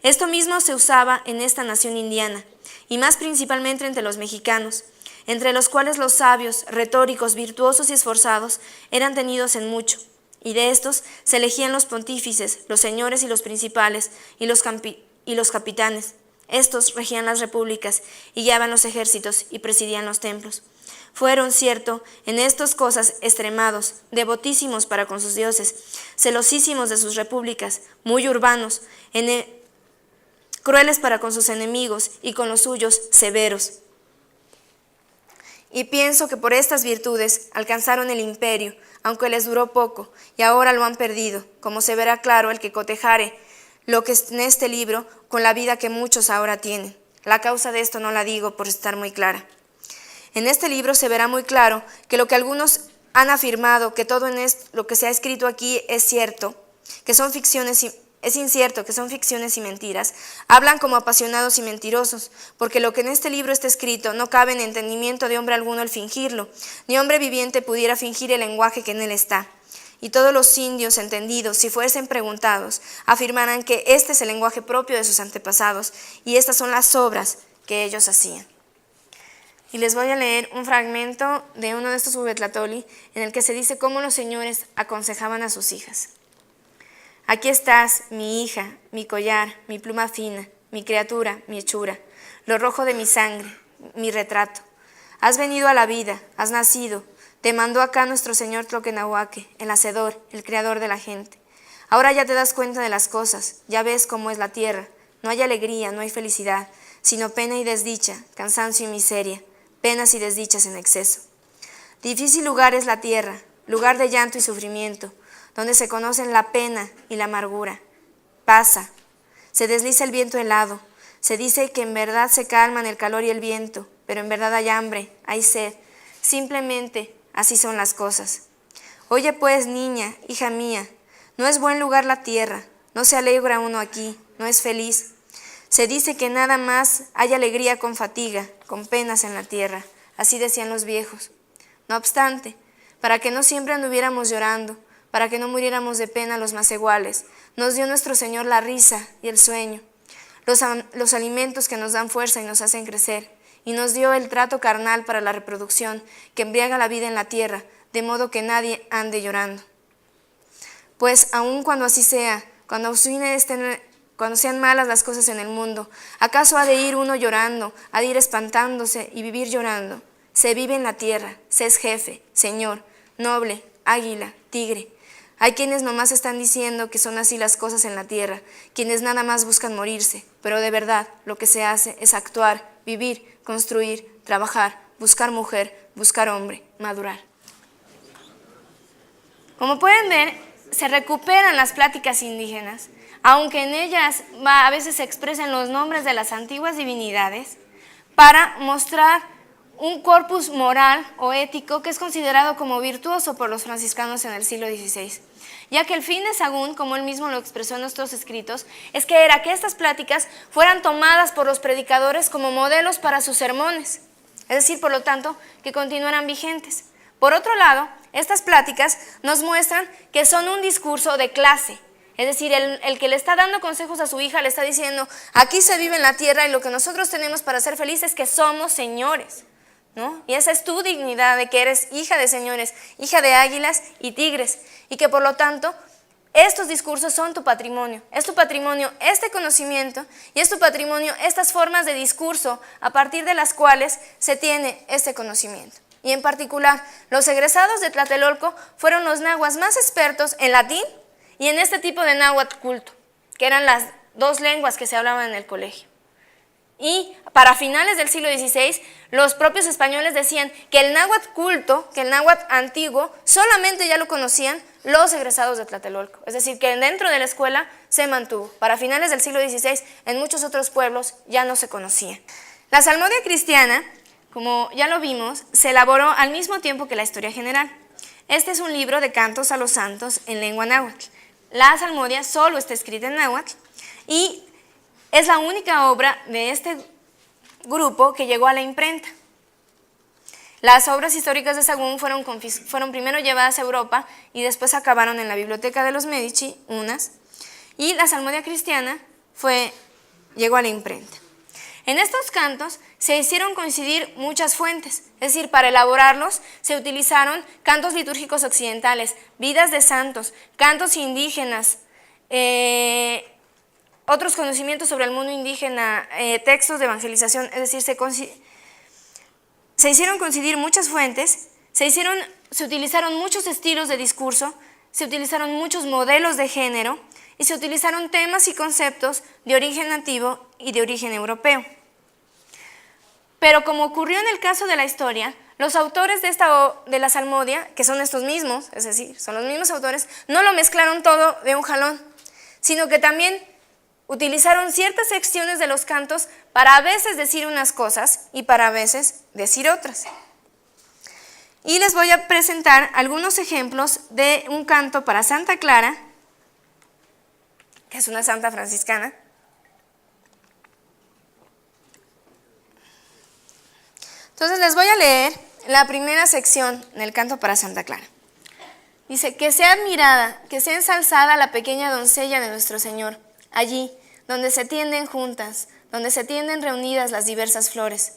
Esto mismo se usaba en esta nación indiana, y más principalmente entre los mexicanos, entre los cuales los sabios, retóricos, virtuosos y esforzados eran tenidos en mucho, y de estos se elegían los pontífices, los señores y los principales, y los capitanes. Estos regían las repúblicas, y guiaban los ejércitos, y presidían los templos. Fueron, cierto, en estas cosas extremados, devotísimos para con sus dioses, celosísimos de sus repúblicas, muy urbanos, crueles para con sus enemigos, y con los suyos severos. Y pienso que por estas virtudes alcanzaron el imperio, aunque les duró poco, y ahora lo han perdido, como se verá claro el que cotejare lo que es en este libro con la vida que muchos ahora tienen. La causa de esto no la digo por estar muy clara. En este libro se verá muy claro que lo que algunos han afirmado, que todo lo que se ha escrito aquí es cierto, que son ficciones y es incierto, que son ficciones y mentiras, hablan como apasionados y mentirosos, porque lo que en este libro está escrito no cabe en entendimiento de hombre alguno el fingirlo, ni hombre viviente pudiera fingir el lenguaje que en él está. Y todos los indios entendidos, si fuesen preguntados, afirmarán que este es el lenguaje propio de sus antepasados, y estas son las obras que ellos hacían. Y les voy a leer un fragmento de uno de estos Huetlatoli, en el que se dice cómo los señores aconsejaban a sus hijas. Aquí estás, mi hija, mi collar, mi pluma fina, mi criatura, mi hechura, lo rojo de mi sangre, mi retrato. Has venido a la vida, has nacido, te mandó acá nuestro señor Tloquenahuaque, el hacedor, el creador de la gente. Ahora ya te das cuenta de las cosas, ya ves cómo es la tierra. No hay alegría, no hay felicidad, sino pena y desdicha, cansancio y miseria, penas y desdichas en exceso. Difícil lugar es la tierra, lugar de llanto y sufrimiento, donde se conocen la pena y la amargura. Pasa, se desliza el viento helado, se dice que en verdad se calman el calor y el viento, pero en verdad hay hambre, hay sed, simplemente así son las cosas. Oye pues, niña, hija mía, no es buen lugar la tierra, no se alegra uno aquí, no es feliz. Se dice que nada más hay alegría con fatiga, con penas en la tierra, así decían los viejos. No obstante, para que no siempre anduviéramos llorando, para que no muriéramos de pena los más iguales, nos dio nuestro Señor la risa y el sueño, los alimentos que nos dan fuerza y nos hacen crecer, y nos dio el trato carnal para la reproducción que embriaga la vida en la tierra, de modo que nadie ande llorando. Pues aun cuando así sea, cuando sean malas las cosas en el mundo, ¿acaso ha de ir uno llorando, ha de ir espantándose y vivir llorando? Se vive en la tierra, se es jefe, señor, noble, águila, tigre. Hay quienes nomás están diciendo que son así las cosas en la tierra, quienes nada más buscan morirse, pero de verdad lo que se hace es actuar, vivir, construir, trabajar, buscar mujer, buscar hombre, madurar. Como pueden ver, se recuperan las pláticas indígenas, aunque en ellas a veces se expresan los nombres de las antiguas divinidades, para mostrar un corpus moral o ético que es considerado como virtuoso por los franciscanos en el siglo XVI, ya que el fin de Sagún, como él mismo lo expresó en nuestros escritos, es que era que estas pláticas fueran tomadas por los predicadores como modelos para sus sermones, es decir, por lo tanto, que continuaran vigentes. Por otro lado, estas pláticas nos muestran que son un discurso de clase, es decir, el que le está dando consejos a su hija le está diciendo, aquí se vive en la tierra y lo que nosotros tenemos para ser felices es que somos señores, ¿no? Y esa es tu dignidad de que eres hija de señores, hija de águilas y tigres, y que por lo tanto estos discursos son tu patrimonio, es tu patrimonio este conocimiento y es tu patrimonio estas formas de discurso a partir de las cuales se tiene este conocimiento. Y en particular, los egresados de Tlatelolco fueron los nahuas más expertos en latín y en este tipo de náhuatl culto, que eran las dos lenguas que se hablaban en el colegio. Y para finales del siglo XVI, los propios españoles decían que el náhuatl culto, que el náhuatl antiguo, solamente ya lo conocían los egresados de Tlatelolco. Es decir, que dentro de la escuela se mantuvo. Para finales del siglo XVI, en muchos otros pueblos ya no se conocía. La Salmodia Cristiana, como ya lo vimos, se elaboró al mismo tiempo que la Historia General. Este es un libro de cantos a los santos en lengua náhuatl. La Salmodia solo está escrita en náhuatl y es la única obra de este grupo que llegó a la imprenta. Las obras históricas de Sagún fueron primero llevadas a Europa y después acabaron en la biblioteca de los Medici, unas, y la Salmodia Cristiana llegó a la imprenta. En estos cantos se hicieron coincidir muchas fuentes, es decir, para elaborarlos se utilizaron cantos litúrgicos occidentales, vidas de santos, cantos indígenas, otros conocimientos sobre el mundo indígena, textos de evangelización, es decir, se hicieron coincidir muchas fuentes, se utilizaron muchos estilos de discurso, se utilizaron muchos modelos de género y se utilizaron temas y conceptos de origen nativo y de origen europeo. Pero como ocurrió en el caso de la historia, los autores de la Salmodia, que son estos mismos, es decir, son los mismos autores, no lo mezclaron todo de un jalón, sino que también utilizaron ciertas secciones de los cantos para a veces decir unas cosas y para a veces decir otras. Y les voy a presentar algunos ejemplos de un canto para Santa Clara, que es una santa franciscana. Entonces les voy a leer la primera sección del canto para Santa Clara. Dice: que sea admirada, que sea ensalzada la pequeña doncella de nuestro Señor, allí donde se tienden juntas, donde se tienden reunidas las diversas flores.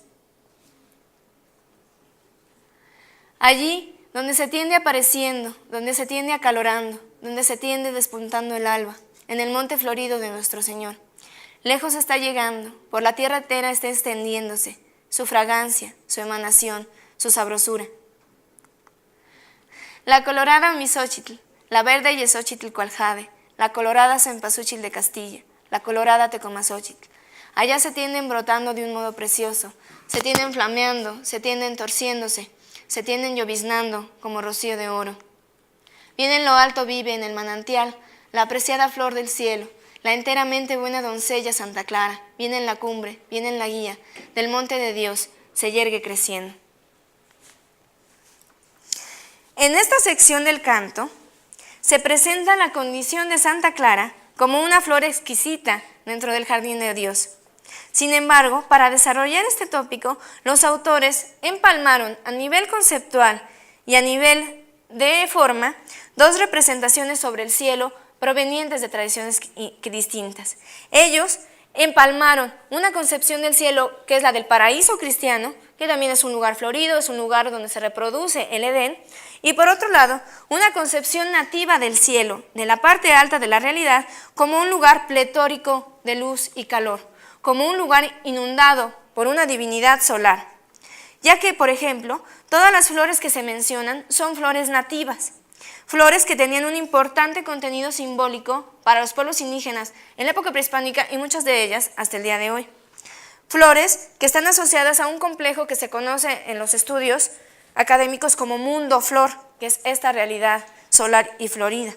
Allí donde se tiende apareciendo, donde se tiende acalorando, donde se tiende despuntando el alba, en el monte florido de nuestro Señor. Lejos está llegando, por la tierra entera está extendiéndose, su fragancia, su emanación, su sabrosura. La colorada misóchitl, la verde yesóchitl cual jade, la colorada cempasúchil de Castilla, la colorada tecomazóchitl. Allá se tienden brotando de un modo precioso, se tienden flameando, se tienden torciéndose, se tienden lloviznando como rocío de oro. Viene en lo alto vive en el manantial, la apreciada flor del cielo, la enteramente buena doncella Santa Clara, viene en la cumbre, viene en la guía, del monte de Dios, se yergue creciendo. En esta sección del canto se presenta la condición de Santa Clara como una flor exquisita dentro del jardín de Dios. Sin embargo, para desarrollar este tópico, los autores empalmaron a nivel conceptual y a nivel de forma dos representaciones sobre el cielo provenientes de tradiciones distintas. Ellos empalmaron una concepción del cielo que es la del paraíso cristiano, que también es un lugar florido, es un lugar donde se reproduce el Edén, y por otro lado, una concepción nativa del cielo, de la parte alta de la realidad, como un lugar pletórico de luz y calor, como un lugar inundado por una divinidad solar, ya que, por ejemplo, todas las flores que se mencionan son flores nativas, flores que tenían un importante contenido simbólico para los pueblos indígenas en la época prehispánica y muchas de ellas hasta el día de hoy. Flores que están asociadas a un complejo que se conoce en los estudios académicos como mundo flor, que es esta realidad solar y florida.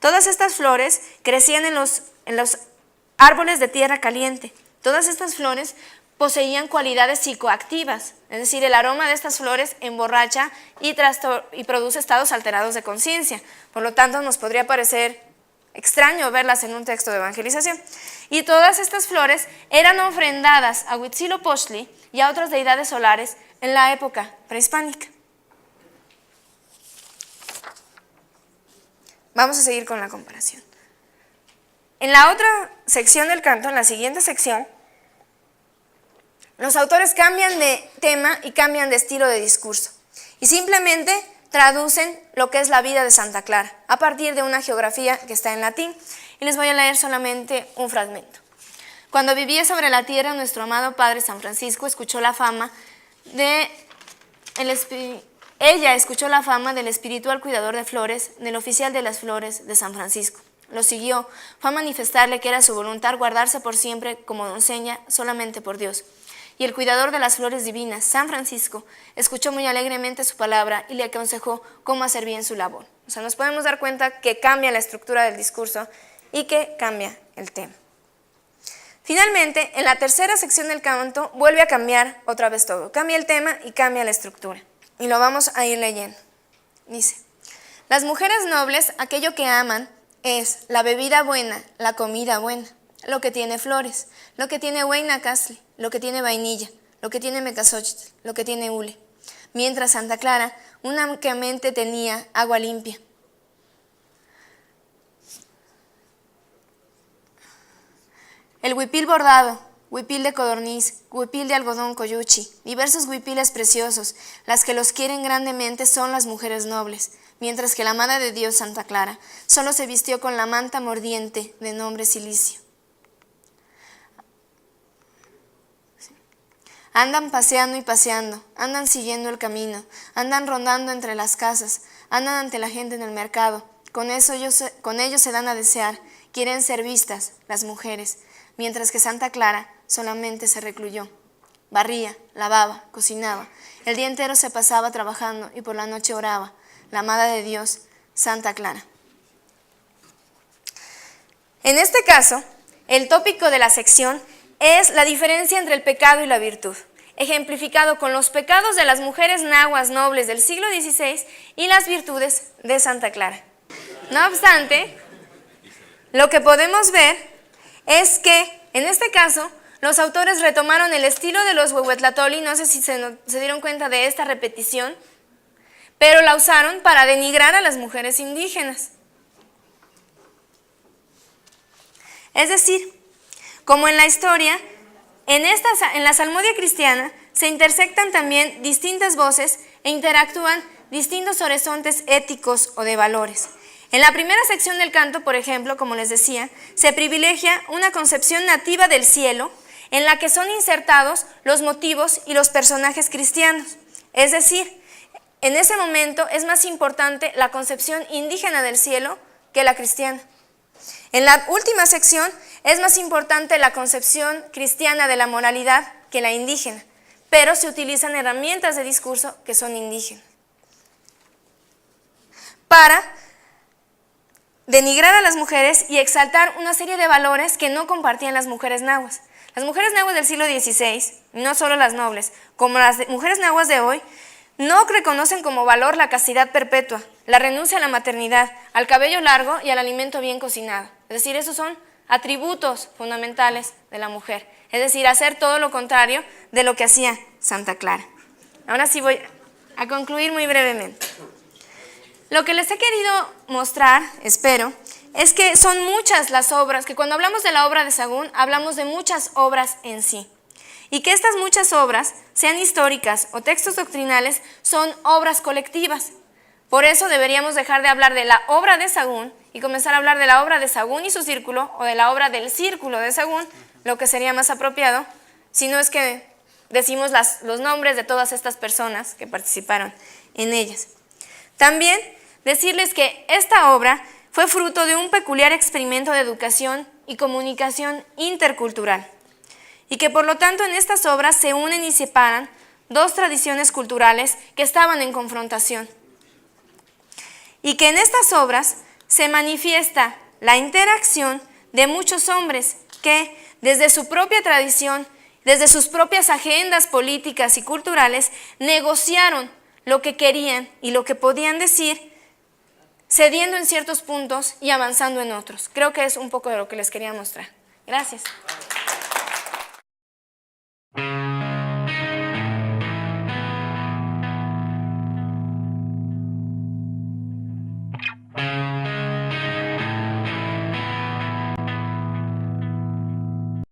Todas estas flores crecían en los árboles de tierra caliente. Todas estas flores poseían cualidades psicoactivas, es decir, el aroma de estas flores emborracha y produce estados alterados de conciencia. Por lo tanto, nos podría parecer extraño verlas en un texto de evangelización. Y todas estas flores eran ofrendadas a Huitzilopochtli y a otras deidades solares en la época prehispánica. Vamos a seguir con la comparación. En la otra sección del canto, en la siguiente sección, los autores cambian de tema y cambian de estilo de discurso y simplemente traducen lo que es la vida de Santa Clara a partir de una geografía que está en latín, y les voy a leer solamente un fragmento. Cuando vivía sobre la tierra, nuestro amado Padre San Francisco escuchó la fama ella escuchó la fama del espiritual cuidador de flores, del oficial de las flores de San Francisco. Lo siguió, fue a manifestarle que era su voluntad guardarse por siempre como doncella solamente por Dios. Y el cuidador de las flores divinas, San Francisco, escuchó muy alegremente su palabra y le aconsejó cómo hacer bien su labor. O sea, nos podemos dar cuenta que cambia la estructura del discurso y que cambia el tema. Finalmente, en la tercera sección del canto vuelve a cambiar otra vez todo. Cambia el tema y cambia la estructura. Y lo vamos a ir leyendo. Dice: las mujeres nobles, aquello que aman, es la bebida buena, la comida buena, lo que tiene flores, lo que tiene huayna-castle, lo que tiene vainilla, lo que tiene mecasóchitl, lo que tiene hule. Mientras Santa Clara únicamente tenía agua limpia. El huipil bordado, huipil de codorniz, huipil de algodón coyuchi, diversos huipiles preciosos, las que los quieren grandemente son las mujeres nobles, mientras que la amada de Dios, Santa Clara, solo se vistió con la manta mordiente de nombre silicio. Andan paseando y paseando, andan siguiendo el camino, andan rondando entre las casas, andan ante la gente en el mercado, con ellos se dan a desear, quieren ser vistas, las mujeres, mientras que Santa Clara solamente se recluyó. Barría, lavaba, cocinaba, el día entero se pasaba trabajando y por la noche oraba, la amada de Dios, Santa Clara. En este caso, el tópico de la sección es la diferencia entre el pecado y la virtud, ejemplificado con los pecados de las mujeres nahuas nobles del siglo XVI y las virtudes de Santa Clara. No obstante, lo que podemos ver es que, en este caso, los autores retomaron el estilo de los Huehuetlatoli, no sé si se dieron cuenta de esta repetición, pero la usaron para denigrar a las mujeres indígenas. Es decir, como en la historia, en la salmodia cristiana se intersectan también distintas voces e interactúan distintos horizontes éticos o de valores. En la primera sección del canto, por ejemplo, como les decía, se privilegia una concepción nativa del cielo en la que son insertados los motivos y los personajes cristianos. Es decir, en ese momento es más importante la concepción indígena del cielo que la cristiana. En la última sección es más importante la concepción cristiana de la moralidad que la indígena, pero se utilizan herramientas de discurso que son indígenas para denigrar a las mujeres y exaltar una serie de valores que no compartían las mujeres nahuas. Las mujeres nahuas del siglo XVI, no solo las nobles, como las mujeres nahuas de hoy, no reconocen como valor la castidad perpetua, la renuncia a la maternidad, al cabello largo y al alimento bien cocinado. Es decir, esos son atributos fundamentales de la mujer. Es decir, hacer todo lo contrario de lo que hacía Santa Clara. Ahora sí voy a concluir muy brevemente. Lo que les he querido mostrar, espero, es que son muchas las obras, que cuando hablamos de la obra de Sahagún, hablamos de muchas obras en sí. Y que estas muchas obras, sean históricas o textos doctrinales, son obras colectivas. Por eso deberíamos dejar de hablar de la obra de Sahagún y comenzar a hablar de la obra de Sahagún y su círculo, o de la obra del círculo de Sahagún, lo que sería más apropiado, si no es que decimos los nombres de todas estas personas que participaron en ellas. También decirles que esta obra fue fruto de un peculiar experimento de educación y comunicación intercultural, y que por lo tanto en estas obras se unen y separan dos tradiciones culturales que estaban en confrontación, y que en estas obras se manifiesta la interacción de muchos hombres que desde su propia tradición, desde sus propias agendas políticas y culturales, negociaron lo que querían y lo que podían decir, cediendo en ciertos puntos y avanzando en otros. Creo que es un poco de lo que les quería mostrar. Gracias.